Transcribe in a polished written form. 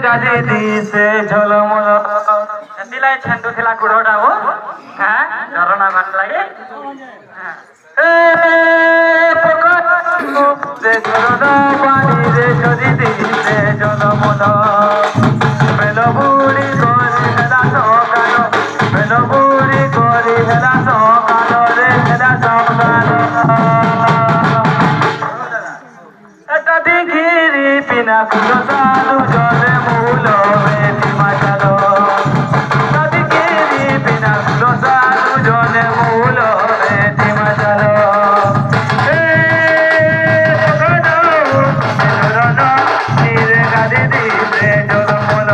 গাজি দিছে ঝলমল দিলাই ছেন্ডু খেলা কুড়োটাবো হ্যাঁ ঝরনা ভাট লাগে পানি রে যদি দিছে ঝলমল বেল বুড়ি করে হেলা সকাল বেল বুড়ি করে হেলা সকাল রে হেলা সকাল এটা দিঘিরি পিনা কুলো সালু জলে মূল বেটি মাছালো এটা দিঘিরি পিনা কুলো সালু জলে মূল বেটি মাছালো নীরে গাদি দিছে জলমল